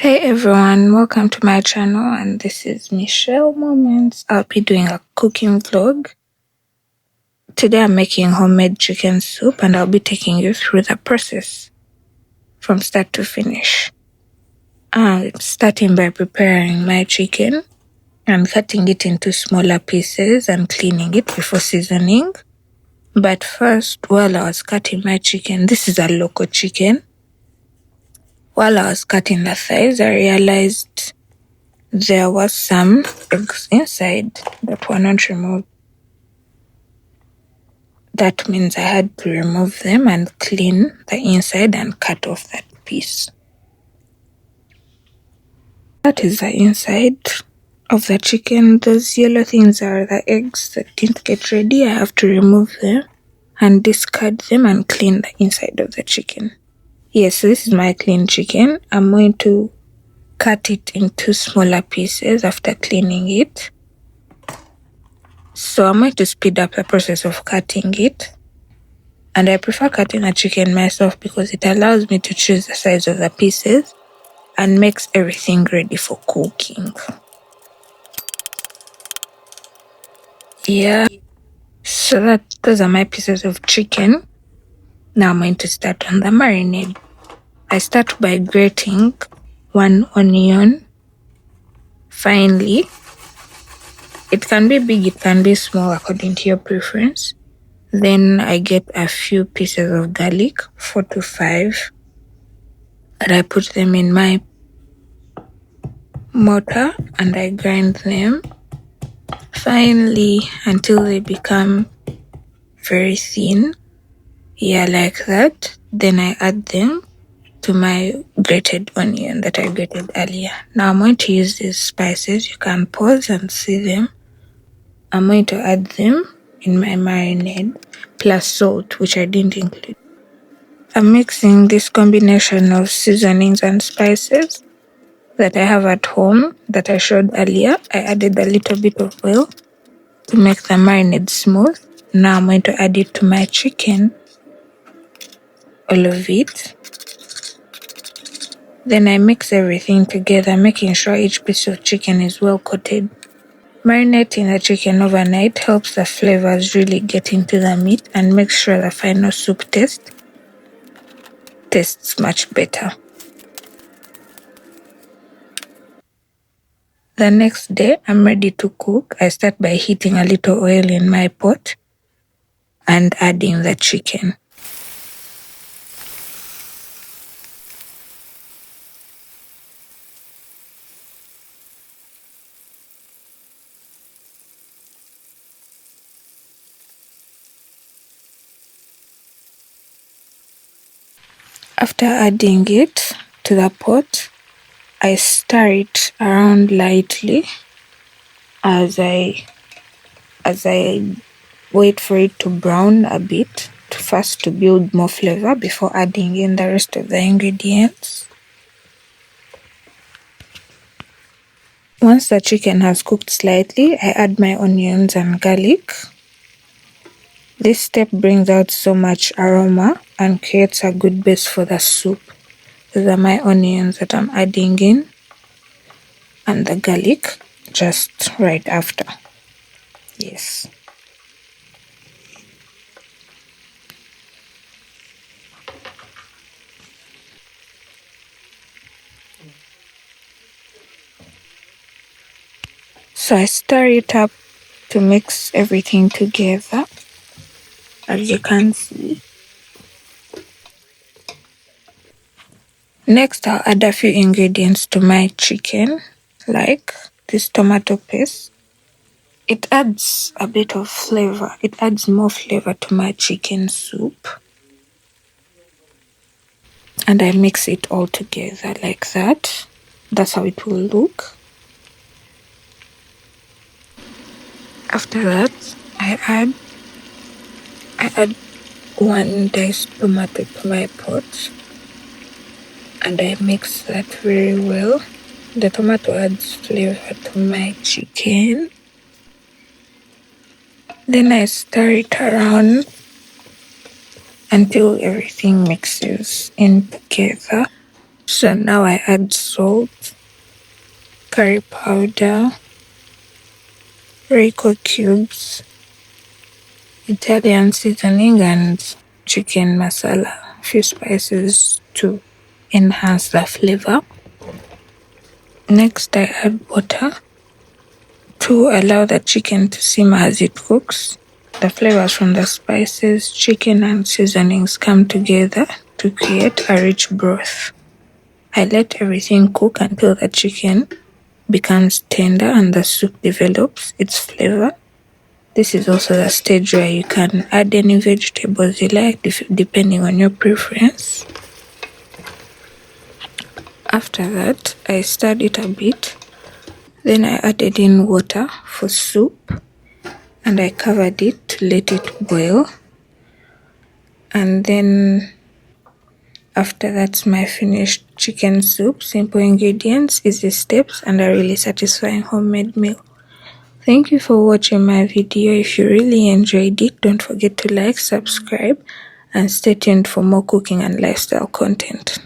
Hey everyone, welcome to my channel, and this is Michelle Moments. I'll be doing a cooking vlog. Today I'm making homemade chicken soup and I'll be taking you through the process from start to finish. I'm starting by preparing my chicken and cutting it into smaller pieces and cleaning it before seasoning. But first, while I was cutting my chicken, this is a local chicken. While I was cutting the thighs, I realized there was some eggs inside that were not removed. That means I had to remove them and clean the inside and cut off that piece. That is the inside of the chicken. Those yellow things are the eggs that didn't get ready. I have to remove them and discard them and clean the inside of the chicken. Yes, so this is my clean chicken. I'm going to cut it into smaller pieces after cleaning it. So I'm going to speed up the process of cutting it. And I prefer cutting a chicken myself because it allows me to choose the size of the pieces and makes everything ready for cooking. Yeah, so those are my pieces of chicken. Now I'm going to start on the marinade. I start by grating one onion finely. It can be big, it can be small according to your preference. Then I get a few pieces of garlic, 4 to 5, and I put them in my mortar and I grind them finely until they become very thin. Yeah, like that. Then I add them to my grated onion that I grated earlier. Now I'm going to use these spices. You can pause and see them. I'm going to add them in my marinade plus salt, which I didn't include. I'm mixing this combination of seasonings and spices that I have at home that I showed earlier. I added a little bit of oil to make the marinade smooth. Now I'm going to add it to my chicken, all of it. Then I mix everything together, making sure each piece of chicken is well coated. Marinating the chicken overnight helps the flavors really get into the meat and makes sure the final soup tastes much better. The next day, I'm ready to cook. I start by heating a little oil in my pot and adding the chicken. After adding it to the pot, I stir it around lightly as I wait for it to brown a bit, first to build more flavor before adding in the rest of the ingredients. Once the chicken has cooked slightly, I add my onions and garlic. This step brings out so much aroma and creates a good base for the soup. These are my onions that I'm adding in, and the garlic just right after. Yes. So I stir it up to mix everything together, as you can see. Next, I'll add a few ingredients to my chicken, like this tomato paste. It adds a bit of flavor. It adds more flavor to my chicken soup. And I mix it all together like that. That's how it will look. After that, I add one diced tomato to my pot. And I mix that very well. The tomato adds flavor to my chicken. Then I stir it around until everything mixes in together. So now I add salt, curry powder, Rico cubes, Italian seasoning, and chicken masala, a few spices to enhance the flavor. Next, I add water to allow the chicken to simmer as it cooks. The flavors from the spices, chicken, and seasonings come together to create a rich broth. I let everything cook until the chicken becomes tender and the soup develops its flavor. This is also the stage where you can add any vegetables you like, depending on your preference. After that, I stirred it a bit. Then I added in water for soup and I covered it to let it boil. And then after that's my finished chicken soup. Simple ingredients, easy steps, and a really satisfying homemade meal. Thank you for watching my video. If you really enjoyed it, don't forget to like, subscribe, and stay tuned for more cooking and lifestyle content.